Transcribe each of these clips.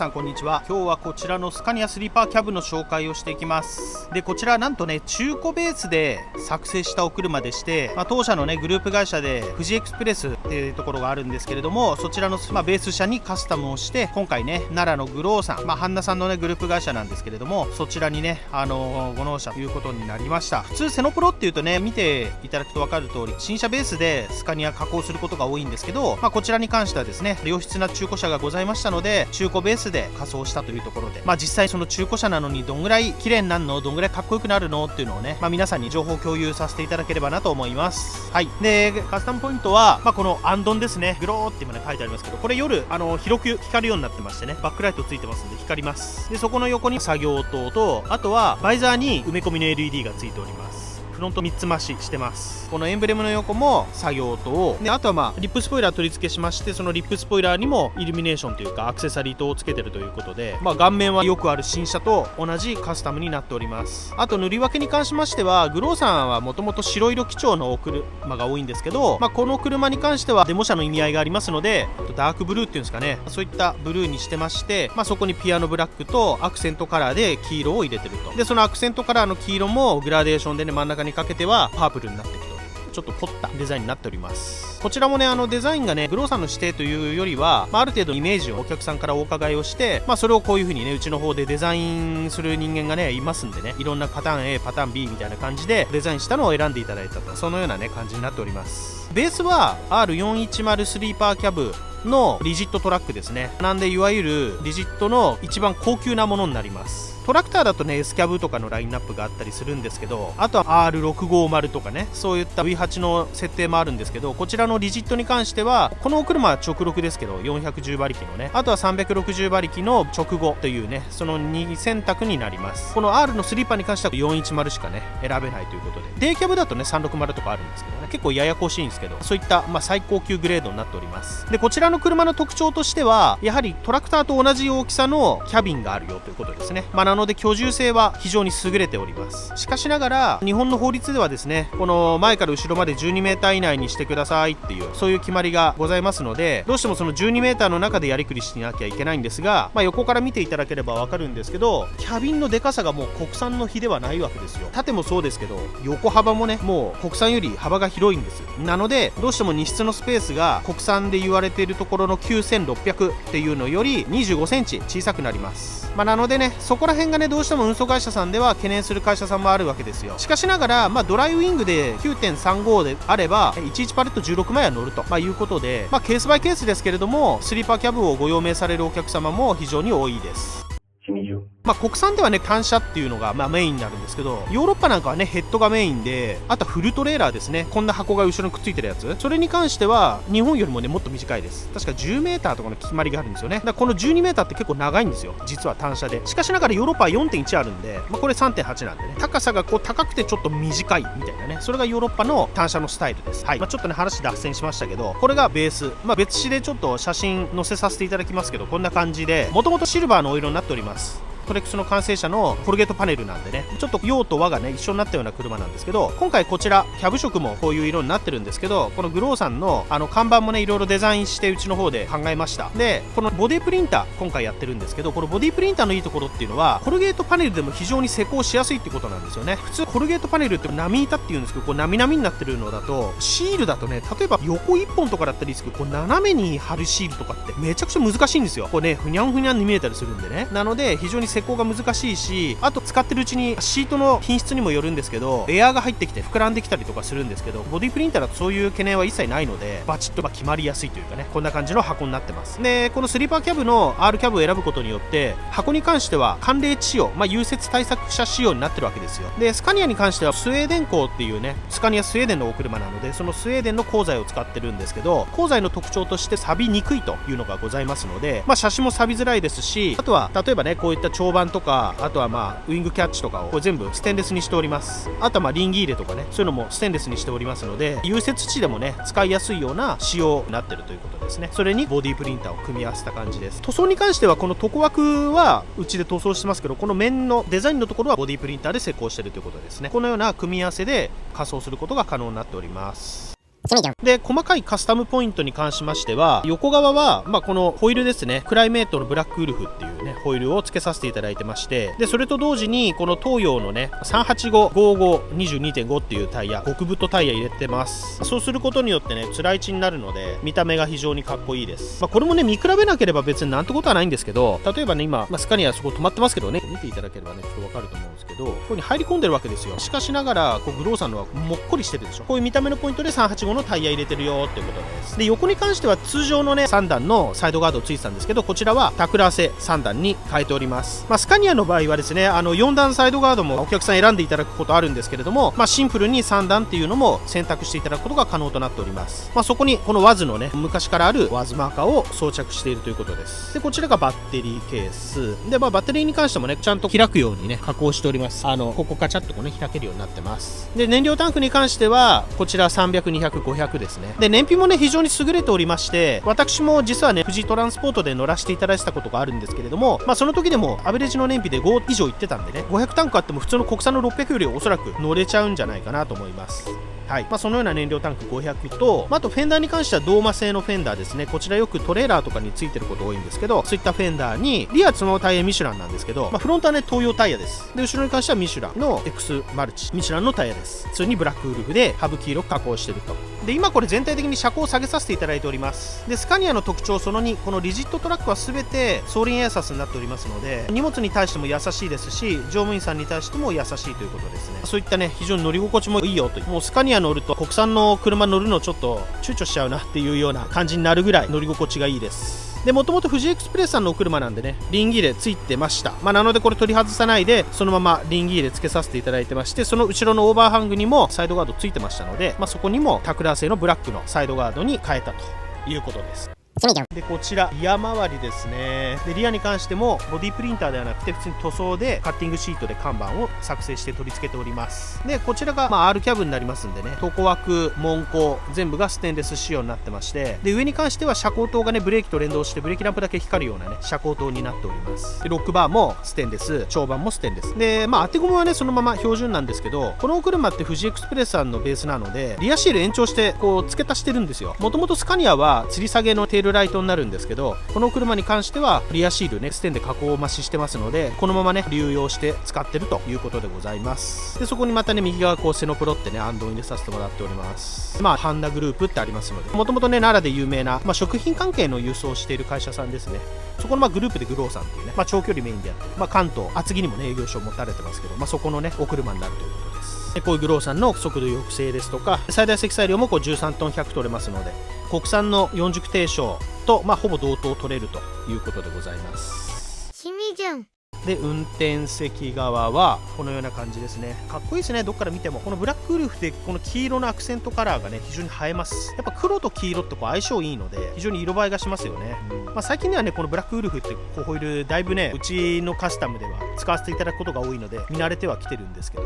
さんこんにちは。今日はこちらのスカニアスリーパーキャブの紹介をしていきます。で、こちらなんとね、中古ベースで作成したお車でして、当社のね、グループ会社で富士エクスプレスっていうところがあるんですけれども、そちらの、ベース車にカスタムをして、今回ね、奈良のグローさん、ハンナさんのね、グループ会社なんですけれども、そちらにね、ご納車ということになりました。普通セノプロっていうとね、見ていただくと分かる通り、新車ベースでスカニア加工することが多いんですけど、こちらに関してはですね、良質な中古車がございましたので、中古ベースで仮装したというところで、実際その中古車なのにどんぐらい綺麗になるの、どんぐらいかっこよくなるのっていうのをね、皆さんに情報共有させていただければなと思います。はい。で、カスタムポイントは、このアンドンですね、グローって今ね書いてありますけど、これ夜広く光るようになってましてね、バックライトついてますんで光ります。で、そこの横に作業灯と、あとはバイザーに埋め込みの LED がついております。フロント3つ増ししてます。このエンブレムの横も作業灯で、あとはリップスポイラー取り付けしまして、そのリップスポイラーにもイルミネーションというかアクセサリー灯をつけてるということで、顔面はよくある新車と同じカスタムになっております。あと塗り分けに関しましては、グローさんはもともと白色基調のお車が多いんですけど、この車に関してはデモ車の意味合いがありますので、ダークブルーっていうんですかね、そういったブルーにしてまして、そこにピアノブラックとアクセントカラーで黄色を入れてると。で、そのアクセントカラーの黄色もグラデーションでね、真ん中にかけてはパープルになっていくと。ちょっと凝ったデザインになっております。こちらもね、デザインがね、グローさんの指定というよりは、ある程度イメージをお客さんからお伺いをして、それをこういう風にね、うちの方でデザインする人間がね、いますんでね、いろんなパターン A、パターン B みたいな感じでデザインしたのを選んでいただいたと、そのようなね、感じになっております。ベースは R410 スリーパーキャブのリジットトラックですね。なんで、いわゆるリジットの一番高級なものになります。トラクターだとね S キャブとかのラインナップがあったりするんですけど、あとは R650 とかね、そういった V8 の設定もあるんですけど、こちらのリジットに関してはこのお車は直6ですけど410馬力のね、あとは360馬力の直5というね、その2選択になります。この R のスリーパーに関しては410しかね選べないということで、デイキャブだとね360とかあるんですけどね、結構ややこしいんですけど、そういった最高級グレードになっております。で、こちらの車の特徴としては、やはりトラクターと同じ大きさのキャビンがあるよということですね。なので居住性は非常に優れております。しかしながら日本の法律ではですね、この前から後ろまで12メーター以内にしてくださいっていう、そういう決まりがございますので、どうしてもその12メーターの中でやりくりしなきゃいけないんですが、横から見ていただければわかるんですけど、キャビンのでかさがもう国産の比ではないわけですよ。縦もそうですけど、横幅もね、もう国産より幅が広いんです。なのでどうしても荷室のスペースが国産で言われているところの9600っていうのより25センチ小さくなります。なのでね、そこら辺がね、どうしても運送会社さんでは懸念する会社さんもあるわけですよ。しかしながら、ドライウィングで 9.35 であれば11パレット16枚は乗ると、いうことで、ケースバイケースですけれども、スリーパーキャブをご用命されるお客様も非常に多いです。国産ではね、単車っていうのがメインになるんですけど、ヨーロッパなんかはね、ヘッドがメインで、あとはフルトレーラーですね。こんな箱が後ろにくっついてるやつ。それに関しては、日本よりもね、もっと短いです。確か10メーターとかの決まりがあるんですよね。だからこの12メーターって結構長いんですよ。実は単車で。しかしながらヨーロッパは 4.1 あるんで、これ 3.8 なんでね。高さがこう高くてちょっと短いみたいなね。それがヨーロッパの単車のスタイルです。はい。ちょっとね、話脱線しましたけど、これがベース。別紙でちょっと写真載せさせていただきますけど、こんな感じで、もともとシルバーのお色になっております。トレックスの完成車のコルゲートパネルなんでね、ちょっと陽と和がね一緒になったような車なんですけど、今回こちらキャブ色もこういう色になってるんですけど、このグローさんの看板もねいろいろデザインしてうちの方で考えました。で、このボディプリンター今回やってるんですけど、このボディプリンターのいいところっていうのは、コルゲートパネルでも非常に施工しやすいってことなんですよね。普通コルゲートパネルって波板っていうんですけど、こう波々になってるのだと、シールだとね、例えば横1本とかだったりですけど、こう斜めに貼るシールとかってめちゃくちゃ難しいんですよ。こうね、ふにゃんふにゃんに見えたりするんでね。なので非常に施工が難しいし、あと使ってるうちにシートの品質にもよるんですけど、エアーが入ってきて膨らんできたりとかするんですけど、ボディプリンターだとそういう懸念は一切ないので、バチッと決まりやすいというかね、こんな感じの箱になってます。で、このスリーパーキャブの R キャブを選ぶことによって、箱に関しては寒冷地仕様、融雪対策車仕様になってるわけですよ。で、スカニアに関してはスウェーデン鋼っていうね、スカニアスウェーデンのお車なので、そのスウェーデンの鋼材を使ってるんですけど、鋼材の特徴として錆びにくいというのがございますので、シャシも錆びづらいですし、あとは例えばね、こういった長板とか、あとはウイングキャッチとかをこれ全部ステンレスにしております。あとはリンギーレとかね、そういうのもステンレスにしておりますので、融雪地でもね使いやすいような仕様になってるということですね。それにボディプリンターを組み合わせた感じです。塗装に関してはこの床枠はうちで塗装してますけど、この面のデザインのところはボディプリンターで施工してるということですね。このような組み合わせで仮装することが可能になっております。で、細かいカスタムポイントに関しましては、横側は、このホイールですね、クライメートのブラックウルフっていうね、ホイールを付けさせていただいてまして、で、それと同時に、この東洋のね、385-55-22.5 っていうタイヤ、極太タイヤ入れてます。そうすることによってね、つらい位置になるので、見た目が非常にかっこいいです。これもね、見比べなければ別になんてことはないんですけど、例えばね、今、スカニアそこ止まってますけどね、見ていただければね、ちょっとわかると思うんですけど、ここに入り込んでるわけですよ。しかしながら、グローさんのはもっこりしてるでしょ。こういう見た目のポイントで385のタイヤ入れてるよっていうことです。で、横に関しては通常のね、3段のサイドガードついてたんですけど、こちらはタクラーセ3段に変えております。スカニアの場合はですね、4段サイドガードもお客さん選んでいただくことあるんですけれども、シンプルに3段っていうのも選択していただくことが可能となっております。そこにこのワズのね、昔からあるワズマーカーを装着しているということです。で、こちらがバッテリーケース。で、バッテリーに関してもね、ちゃんと開くようにね、加工しております。ここカチャッとこうね、開けるようになってます。で、燃料タンクに関しては、こちら300、200、500ですね。で、燃費もね、非常に優れておりまして、私も実はね、富士トランスポートで乗らせていただいたことがあるんですけれども、その時でもアベレージの燃費で5以上いってたんでね、500タンクあっても普通の国産の600よりおそらく乗れちゃうんじゃないかなと思います。はい。そのような燃料タンク500と、あとフェンダーに関してはドーマ製のフェンダーですね。こちらよくトレーラーとかについてること多いんですけど、そういったフェンダーに、リアそのタイヤミシュランなんですけど、フロントはね、東洋タイヤです。で、後ろに関してはミシュランの X マルチ、ミシュランのタイヤです。普通にブラックウルフで、ハブ黄色く加工してると。で、今これ全体的に車高を下げさせていただいております。で、スカニアの特徴その2、このリジットトラックは全て双輪エアサスになっておりますので、荷物に対しても優しいですし、乗務員さんに対しても優しいということですね。そういったね、非常に乗り心地もいいよという。もうスカニア乗ると国産の車乗るのちょっと躊躇しちゃうなっていうような感じになるぐらい乗り心地がいいです。で、もともと富士エクスプレスさんのお車なんでね、リンギーレついてました。なのでこれ取り外さないで、そのままリンギーレ付けさせていただいてまして、その後ろのオーバーハングにもサイドガードついてましたので、そこにもタクラー製のブラックのサイドガードに変えたということです。で、こちら、リア周りですね。で、リアに関しても、ボディプリンターではなくて、普通に塗装で、カッティングシートで看板を作成して取り付けております。で、こちらが、R キャブになりますんでね、床枠、門高、全部がステンレス仕様になってまして、で、上に関しては、遮光灯がね、ブレーキと連動して、ブレーキランプだけ光るようなね、遮光灯になっております。で、ロックバーもステンレス、長板もステンレス。で、当てゴムはね、そのまま標準なんですけど、このお車って富士エクスプレスさんのベースなので、リアシール延長して、付け足してるんですよ。もともとスカニアは、吊り下げのテールライトになるんですけど、この車に関してはリアシールね、ステンで加工増ししてますので、このままね、流用して使ってるということでございます。で、そこにまたね、右側セノプロってね、アンドを入れさせてもらっております。ハンダグループってありますので、もともとね、奈良で有名な、食品関係の輸送をしている会社さんですね。そこのグループでグローさんっていうね、長距離メインでやってる、関東、厚木にもね、営業所を持たれてますけど、そこのね、お車になるということです。で、こういうグローさんの速度抑制ですとか、最大積載量も13トン100取れますので、国産の40区定称と、ほぼ同等取れるということでございます。しみじゃん。で、運転席側はこのような感じですね。かっこいいですね、どっから見ても。このブラックウルフでこの黄色のアクセントカラーがね、非常に映えます。やっぱ黒と黄色って相性いいので、非常に色映えがしますよね。最近ではね、このブラックウルフってホイールだいぶね、うちのカスタムでは使わせていただくことが多いので、見慣れてはきてるんですけど、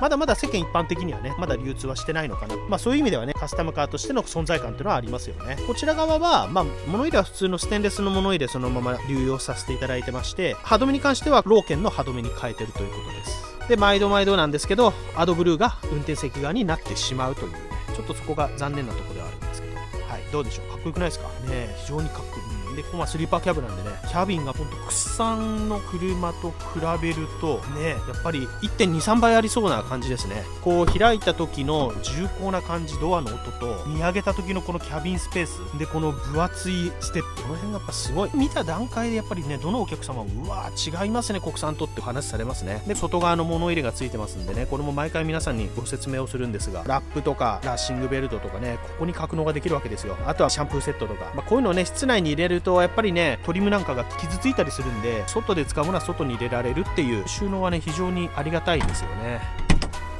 まだまだ世間一般的にはね、まだ流通はしてないのかな。そういう意味ではね、カスタムカーとしての存在感っていうのはありますよね。こちら側は、物入れは普通のステンレスの物入れそのまま流用させていただいてまして、歯止めに関してはローケンの歯止めに変えてるということです。で、毎度なんですけど、アドブルーが運転席側になってしまうというね、ちょっとそこが残念なところではあるんですけど、はい、どうでしょう、かっこよくないですかね。非常にかっこいい。で、ここはスリーパーキャブなんでね、キャビンがほんと国産の車と比べるとね、やっぱり 1.2、3倍ありそうな感じですね。開いた時の重厚な感じ、ドアの音と、見上げた時のこのキャビンスペースで、この分厚いステップ、この辺がやっぱすごい。見た段階でやっぱりね、どのお客様もうわー違いますね、国産とって話されますね。で、外側の物入れがついてますんでね、これも毎回皆さんにご説明をするんですが、ラップとかラッシングベルトとかね、ここに格納ができるわけですよ。あとはシャンプーセットとか、こういうのをね、室内に入れるとやっぱりね、トリムなんかが傷ついたりするんで、外で使うものは外に入れられるっていう収納はね、非常にありがたいんですよね。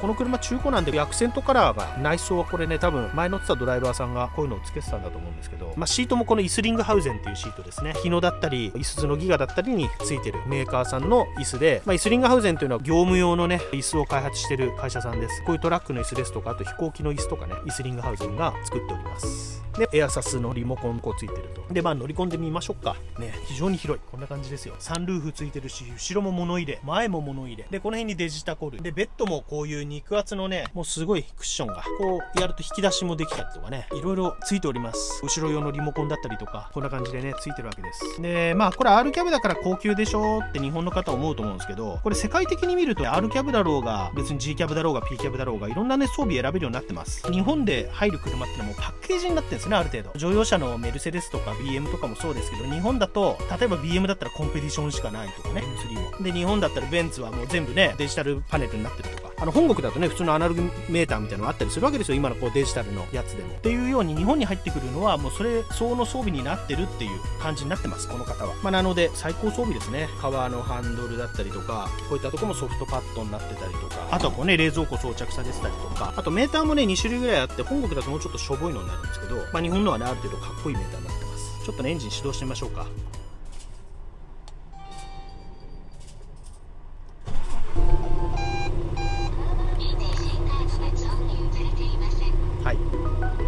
この車中古なんで、アクセントカラーが、内装はこれね、多分前乗ってたドライバーさんがこういうのをつけてたんだと思うんですけど、シートもこのイスリングハウゼンっていうシートですね。日野だったり、イスズのギガだったりについてるメーカーさんの椅子で、イスリングハウゼンというのは業務用のね、椅子を開発してる会社さんです。こういうトラックの椅子ですとか、あと飛行機の椅子とかね、イスリングハウゼンが作っております。でエアサスのリモコンこうついてると。で乗り込んでみましょうかね。非常に広い、こんな感じですよ。サンルーフついてるし、後ろも物入れ、前も物入れで、この辺にデジタコルで、ベッドもこういう肉厚のね、もうすごいクッションがこうやると引き出しもできたりとかね、いろいろついております。後ろ用のリモコンだったりとか、こんな感じでねついてるわけです。でこれ R キャブだから高級でしょって日本の方思うと思うんですけど、これ世界的に見ると R キャブだろうが別に G キャブだろうが P キャブだろうがいろんなね装備選べるようになってます。日本で入る車ってのはもうパッケージになってるんですね。ある程度乗用車のメルセデスとか BM とかもそうですけど、日本だと例えば BM だったらコンペティションしかないとかね、 M3 もで、日本だったらベンツはもう全部ねデジタルパネルになってるとか、本国だとね普通のアナログメーターみたいなのがあったりするわけですよ、今のこうデジタルのやつでも。っていうように日本に入ってくるのはもうその装備になってるっていう感じになってます、この方は。なので最高装備ですね。革のハンドルだったりとか、こういったところもソフトパッドになってたりとか、あとはこうね冷蔵庫装着されてたりとか、あとメーターもね2種類ぐらいあって、本国だともうちょっとしょぼいのになるんですけど、日本のはねある程度かっこいいメーターになってます。ちょっとねエンジン始動してみましょうか。はい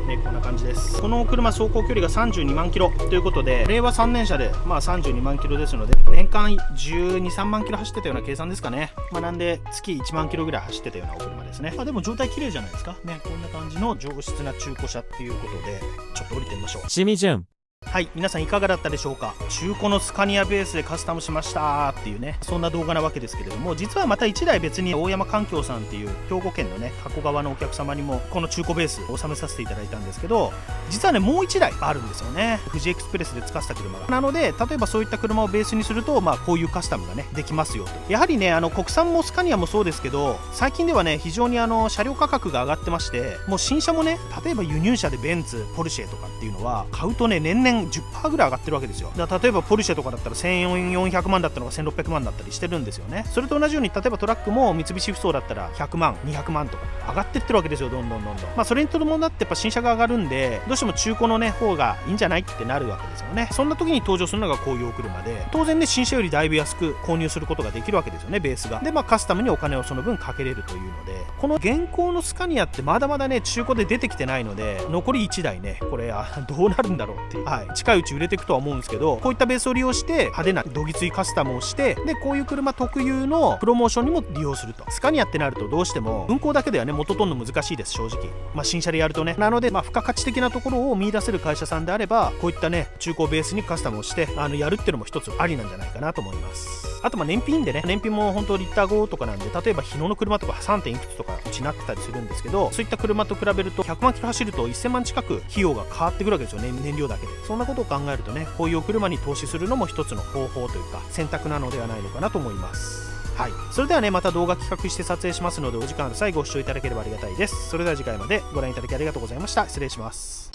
ね、こんな感じです。この車走行距離が32万キロということで、令和3年車で32万キロですので、年間12、3万キロ走ってたような計算ですかね。なんで月1万キロぐらい走ってたようなお車ですね。でも状態綺麗じゃないですかね。こんな感じの上質な中古車っていうことで、ちょっと降りてみましょう。しみじゅん。はい、皆さんいかがだったでしょうか。中古のスカニアベースでカスタムしましたっていうね、そんな動画なわけですけれども、実はまた1台別に大山環境さんっていう兵庫県のね加古川のお客様にもこの中古ベースを納めさせていただいたんですけど、実はねもう1台あるんですよね。富士エクスプレスで使ってた車が。なので例えばそういった車をベースにするとこういうカスタムがねできますよと。やはりね国産もスカニアもそうですけど、最近ではね非常に車両価格が上がってまして、もう新車もね例えば輸入車でベンツポルシェとかっていうのは買うとね年々 10% ぐらい上がってるわけですよ。だから例えばポルシェとかだったら1400万だったのが1600万だったりしてるんですよね。それと同じように例えばトラックも三菱ふそうだったら100万200万とか上がってってるわけですよ、どんどん。それに伴ってやっぱ新車が上がるんで、どうしても中古のね方がいいんじゃないってなるわけですよね。そんな時に登場するのがこういうお車で、当然ね新車よりだいぶ安く購入することができるわけですよね、ベースが。でカスタムにお金をその分かけれるというので、この現行のスカニアってまだまだね中古で出てきてないので、残り1台ねこれどうなるんだろうっていう、近いうち売れていくとは思うんですけど、こういったベースを利用して派手などぎついカスタムをして、でこういう車特有のプロモーションにも利用すると。スカニアってなるとどうしても運行だけではね元取るの難しいです、正直。新車でやるとね。なので付加価値的なところを見出せる会社さんであれば、こういったね中古ベースにカスタムをしてやるっていうのも一つありなんじゃないかなと思います。あと燃費でね、燃費も本当リッター5とかなんで、例えば日野の車とか 3. いくつとかうちなってたりするんですけど、そういった車と比べると100万キロ走ると1000万近く費用が変わってくるわけですよね、燃料だけで。そんなことを考えるとね、こういうお車に投資するのも一つの方法というか選択なのではないのかなと思います。はい、それではねまた動画企画して撮影しますので、お時間の際ご視聴いただければありがたいです。それでは次回までご覧いただきありがとうございました。失礼します。